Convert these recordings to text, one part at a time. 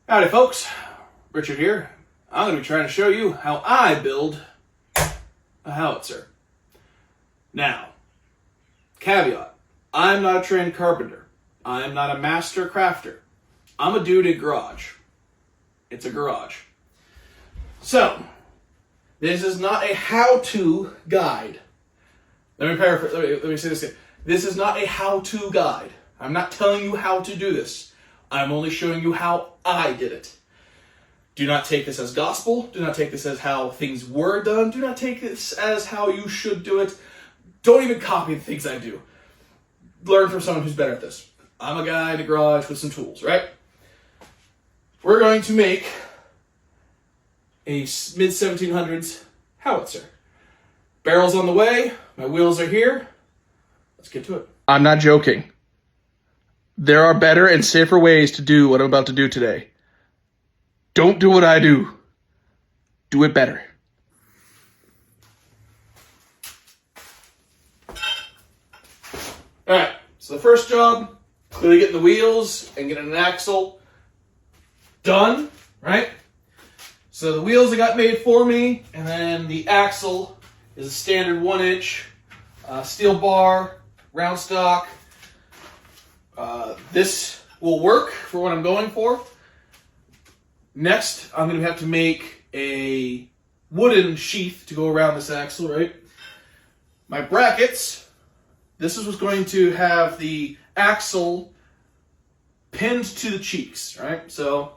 Howdy folks, Richard here. I'm going to be trying to show you how I build a howitzer. Now, caveat, I'm not a trained carpenter. I'm not a master crafter. I'm a dude in a garage. It's a garage. So, this is not a how-to guide. Let me paraphrase, let me say this again. This is not a how-to guide. I'm not telling you how to do this. I'm only showing you how I did it. Do not take this as gospel. Do not take this as how things were done. Do not take this as how you should do it. Don't even copy the things I do. Learn from someone who's better at this. I'm a guy in the garage with some tools, right? We're going to make a mid-1700s howitzer. Barrel's on the way. My wheels are here. Let's get to it. I'm not joking. There are better and safer ways to do what I'm about to do today. Don't do what I do. Do it better. Alright, so the first job, clearly getting the wheels and getting an axle done, right? So the wheels I got made for me, and then the axle is a standard 1-inch steel bar, round stock. This will work for what I'm going for. Next, I'm going to have to make a wooden sheath to go around this axle, right? My brackets, this is what's going to have the axle pinned to the cheeks, right? So,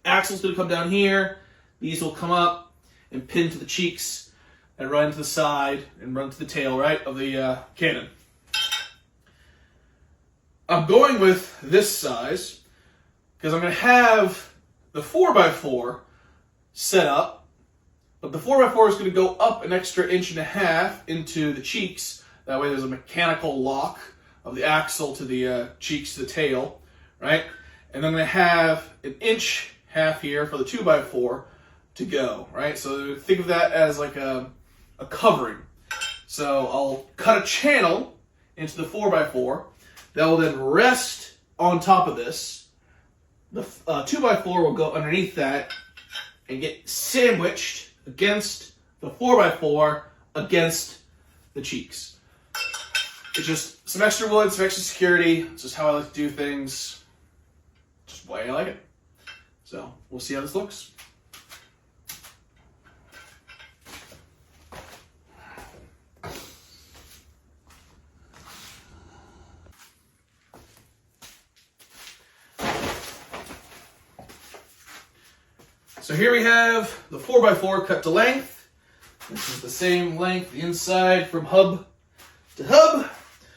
axle's going to come down here, these will come up and pin to the cheeks and run to the side and run to the tail, right, of the cannon. I'm going with this size because I'm going to have the 4x4 set up, but the 4x4 is going to go up an extra 1.5 inches into the cheeks. That way there's a mechanical lock of the axle to the cheeks to the tail, right? And then I'm going to have 1.5 inches here for the 2x4 to go, right? So think of that as like a covering. So I'll cut a channel into the 4x4 that will then rest on top of this. The 2x4 will go underneath that and get sandwiched against the 4x4 against the cheeks. It's just some extra wood, some extra security. It's just how I like to do things. Just the way I like it. So we'll see how this looks. So here we have the 4x4 cut to length. This is the same length inside from hub to hub.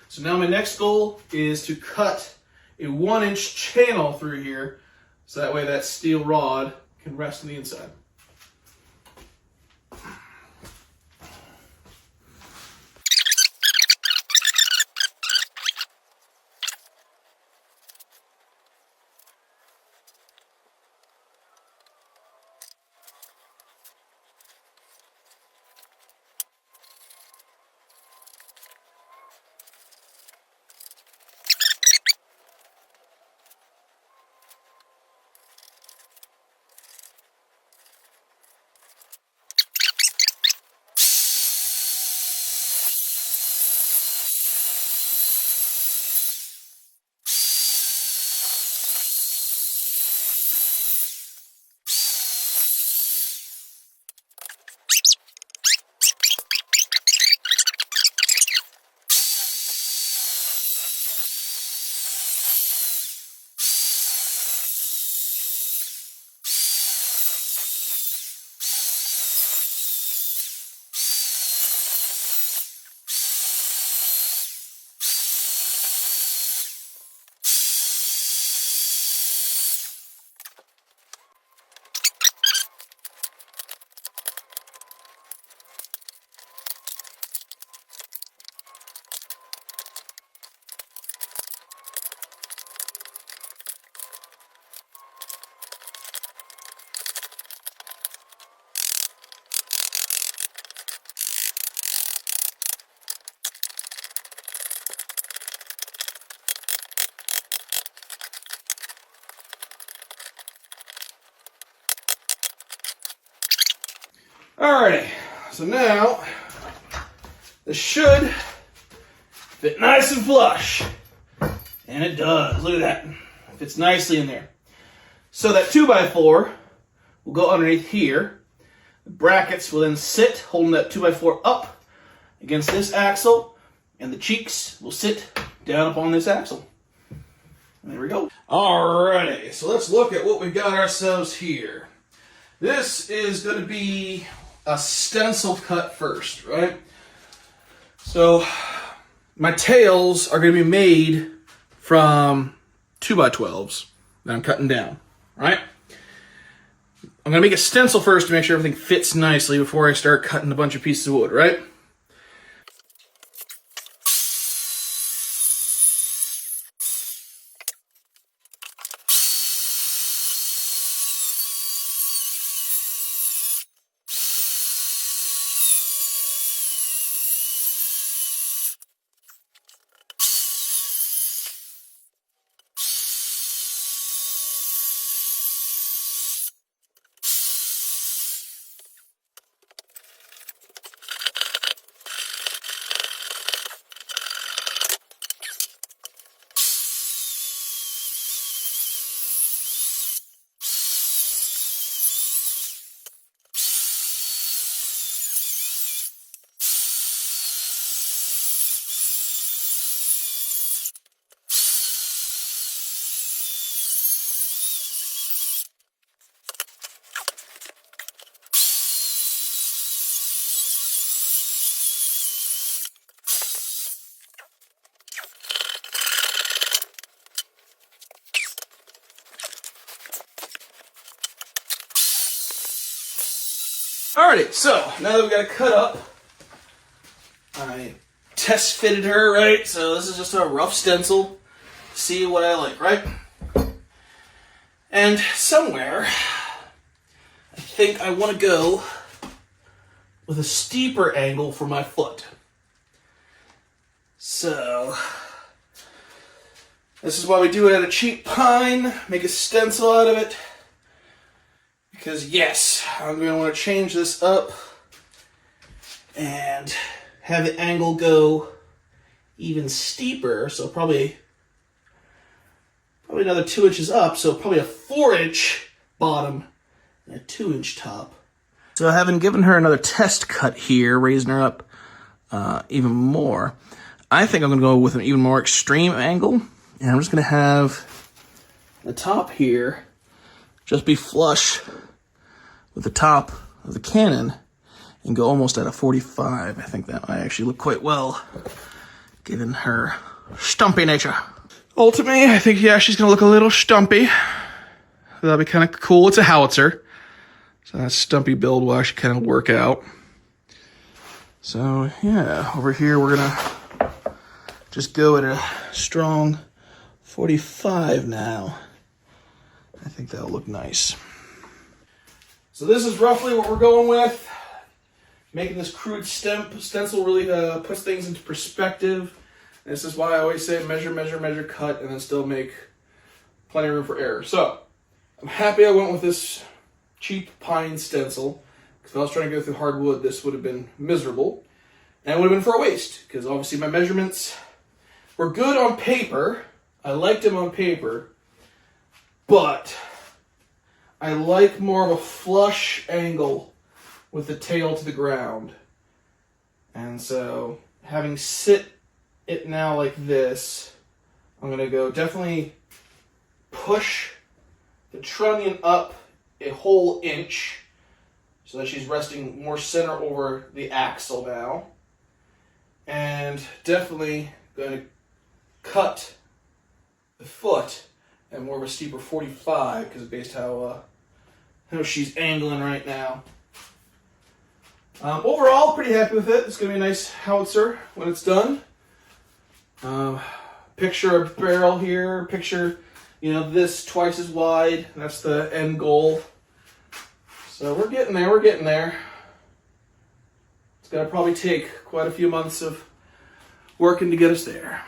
So now my next goal is to cut a 1-inch channel through here so that way that steel rod can rest on the inside. Alrighty, so now this should fit nice and flush. And it does, look at that. Fits nicely in there. So that 2x4 will go underneath here. The brackets will then sit holding that 2x4 up against this axle, and the cheeks will sit down upon this axle. And there we go. Alrighty, so let's look at what we got ourselves here. This is going to be a stencil cut first, right? So my tails are going to be made from 2x12s that I'm cutting down, right? I'm going to make a stencil first to make sure everything fits nicely before I start cutting a bunch of pieces of wood, right? Alrighty, so now that we got it cut up, I test fitted her, right? So this is just a rough stencil. See what I like, right? And somewhere, I think I want to go with a steeper angle for my foot. So this is why we do it at a cheap pine, make a stencil out of it. Because yes, I'm going to want to change this up and have the angle go even steeper. So probably another 2 inches up. So probably a 4-inch bottom and a 2-inch top. So having given her another test cut here, raising her up even more, I think I'm going to go with an even more extreme angle. And I'm just going to have the top here just be flush with the top of the cannon and go almost at a 45. I think that might actually look quite well, given her stumpy nature. Ultimately, I think, yeah, she's going to look a little stumpy. That'll be kind of cool. It's a howitzer, so that stumpy build will actually kind of work out. So, yeah, over here we're going to just go at a strong 45 now. I think that'll look nice. So this is roughly what we're going with. Making this crude stencil really puts things into perspective. And this is why I always say measure, measure, measure, cut, and then still make plenty of room for error. So I'm happy I went with this cheap pine stencil. Because if I was trying to go through hardwood, this would have been miserable. And it would have been for a waste. Because obviously my measurements were good on paper. I liked them on paper. But I like more of a flush angle with the tail to the ground. And so having sit it now like this, I'm going to go definitely push the trunnion up a whole inch so that she's resting more center over the axle now. And definitely going to cut the foot at more of a steeper 45 because based how she's angling right now. Overall, pretty happy with it. It's going to be a nice howitzer when it's done. Picture a barrel here. Picture, this twice as wide. That's the end goal. So we're getting there. We're getting there. It's going to probably take quite a few months of working to get us there.